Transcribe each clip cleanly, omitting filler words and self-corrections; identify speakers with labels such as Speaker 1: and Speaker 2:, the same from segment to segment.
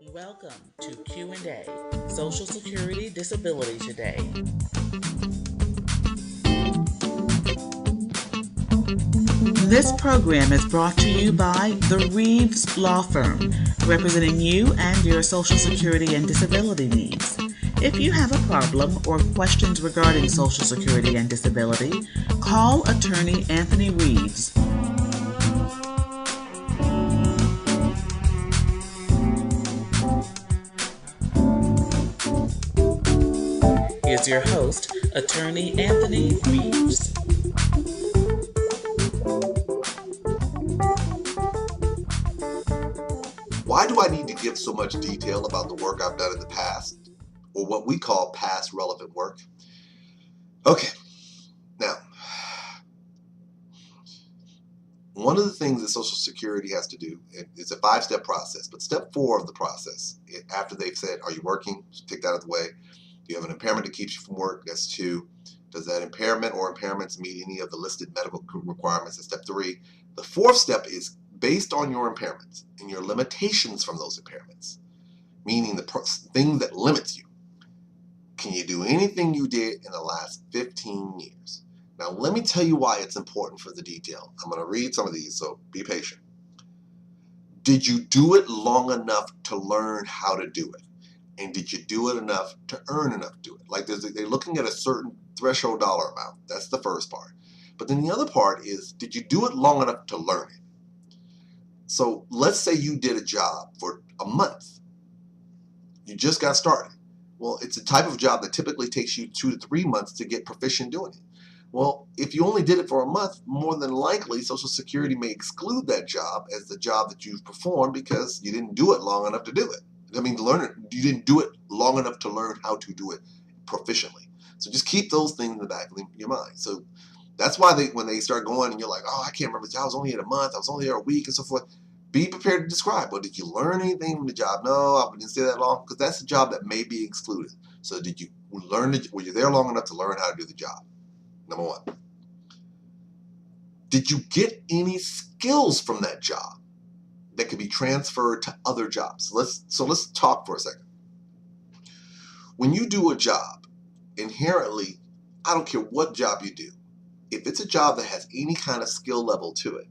Speaker 1: Welcome to Q&A, Social Security Disability Today. This program is brought to you by the Reeves Law Firm, representing you and your Social Security and disability needs. If you have a problem or questions regarding Social Security and disability, call attorney Anthony Reeves. Here's your host, attorney Anthony Reeves.
Speaker 2: Why do I need to give so much detail about the work I've done in the past, or what we call past relevant work? Okay, now, one of the things that Social Security has to do, it's a 5-step process, but step 4 of the process, after they've said, are you working? Take that out of the way. Do you have an impairment that keeps you from work? That's 2. Does that impairment or impairments meet any of the listed medical requirements? That's step 3. The 4th step is based on your impairments and your limitations from those impairments, meaning the thing that limits you. Can you do anything you did in the last 15 years? Now, let me tell you why it's important for the detail. I'm going to read some of these, so be patient. Did you do it long enough to learn how to do it? And did you do it enough to earn enough to do it? Like they're looking at a certain threshold dollar amount. That's the first part. But then the other part is, did you do it long enough to learn it? So let's say you did a job for a month. You just got started. Well, it's a type of job that typically takes you 2 to 3 months to get proficient doing it. Well, if you only did it for a month, more than likely Social Security may exclude that job as the job that you've performed because you didn't do it long enough to do it. I mean, you didn't do it long enough to learn how to do it proficiently. So just keep those things in the back of your mind. So that's why when they start going and you're like, oh, I can't remember, I was only here a month, I was only there a week and so forth. Be prepared to describe. Well, did you learn anything from the job? No, I didn't stay that long, because that's the job that may be excluded. So did you were you there long enough to learn how to do the job? Number 1. Did you get any skills from that job that could be transferred to other jobs? So let's talk for a second. When you do a job, inherently, I don't care what job you do, if it's a job that has any kind of skill level to it,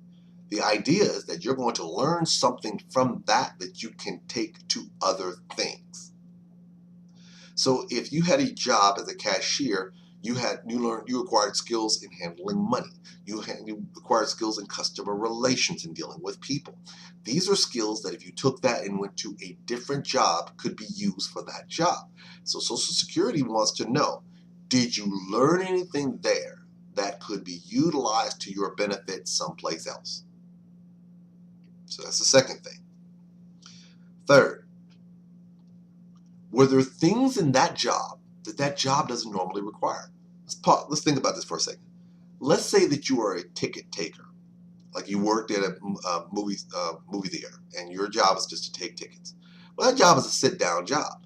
Speaker 2: the idea is that you're going to learn something from that you can take to other things. So if you had a job as a cashier, you acquired skills in handling money. You acquired skills in customer relations and dealing with people. These are skills that if you took that and went to a different job, could be used for that job. So Social Security wants to know, did you learn anything there that could be utilized to your benefit someplace else? So that's the second thing. Third, were there things in that job that job doesn't normally require? Let's think about this for a second. Let's say that you are a ticket taker, like you worked at a movie theater, and your job is just to take tickets. Well, that job is a sit-down job.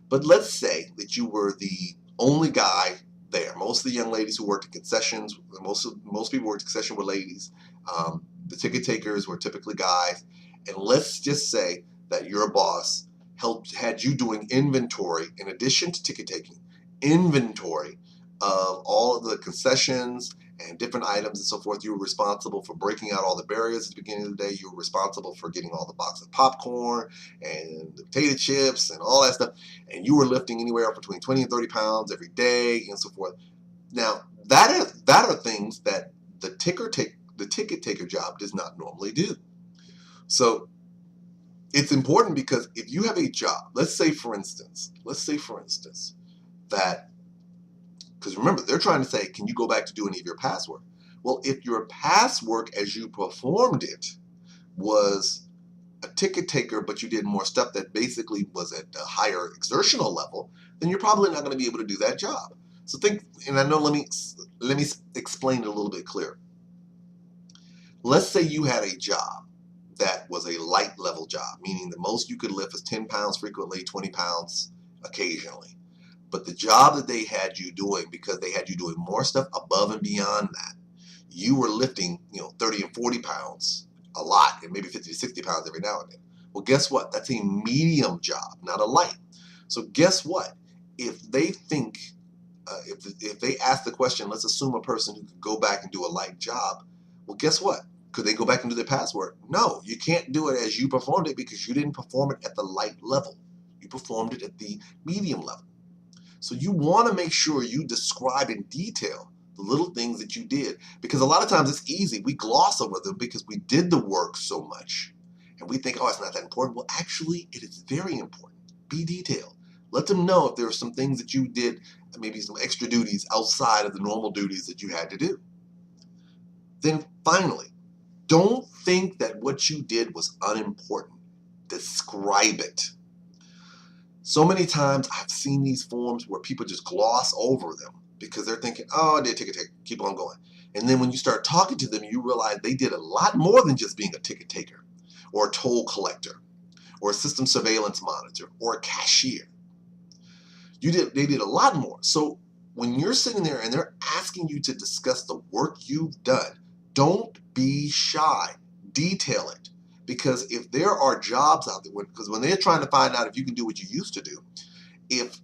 Speaker 2: But let's say that you were the only guy there. Most of the young ladies who worked at concessions, most people worked at concession were ladies. The ticket takers were typically guys. And let's just say that your boss had you doing inventory, in addition to ticket taking, inventory of all of the concessions and different items and so forth. You were responsible for breaking out all the barriers at the beginning of the day. You were responsible for getting all the boxes of popcorn and the potato chips and all that stuff. And you were lifting anywhere between 20 and 30 pounds every day and so forth. Now, that are things that the ticket taker job does not normally do. So it's important because if you have a job, let's say for instance that, because remember, they're trying to say, can you go back to do any of your past work? Well, if your past work as you performed it was a ticket taker, but you did more stuff that basically was at a higher exertional level, then you're probably not going to be able to do that job. So think, and I know, let me explain it a little bit clearer. Let's say you had a job that was a light level job, meaning the most you could lift is 10 pounds frequently, 20 pounds occasionally. But the job that they had you doing, because they had you doing more stuff above and beyond that, you were lifting, 30 and 40 pounds a lot, and maybe 50 to 60 pounds every now and then. Well, guess what? That's a medium job, not a light. So guess what? If they think, if they ask the question, let's assume a person who could go back and do a light job. Well, guess what? Could they go back and do their past work? No, you can't do it as you performed it because you didn't perform it at the light level. You performed it at the medium level. So you want to make sure you describe in detail the little things that you did, because a lot of times it's easy. We gloss over them because we did the work so much and we think, oh, it's not that important. Well, actually, it is very important. Be detailed. Let them know if there are some things that you did, maybe some extra duties outside of the normal duties that you had to do. Then finally, don't think that what you did was unimportant. Describe it. So many times I've seen these forms where people just gloss over them because they're thinking, oh, I did ticket taker, keep on going. And then when you start talking to them, you realize they did a lot more than just being a ticket taker or a toll collector or a system surveillance monitor or a cashier. They did a lot more. So when you're sitting there and they're asking you to discuss the work you've done, don't be shy. Detail it. Because if there are jobs out there, because when they're trying to find out if you can do what you used to do, if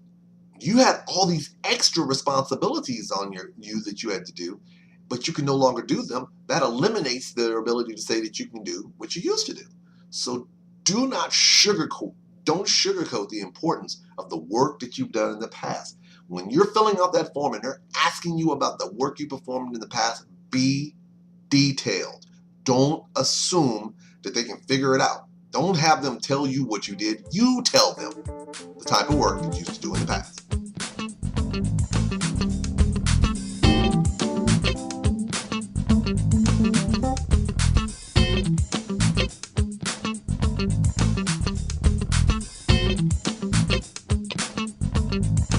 Speaker 2: you had all these extra responsibilities on you that you had to do, but you can no longer do them, that eliminates their ability to say that you can do what you used to do. So do not sugarcoat. Don't sugarcoat the importance of the work that you've done in the past. When you're filling out that form and they're asking you about the work you performed in the past, be detailed. Don't assume that they can figure it out. Don't have them tell you what you did. You tell them the type of work that you used to do in the past.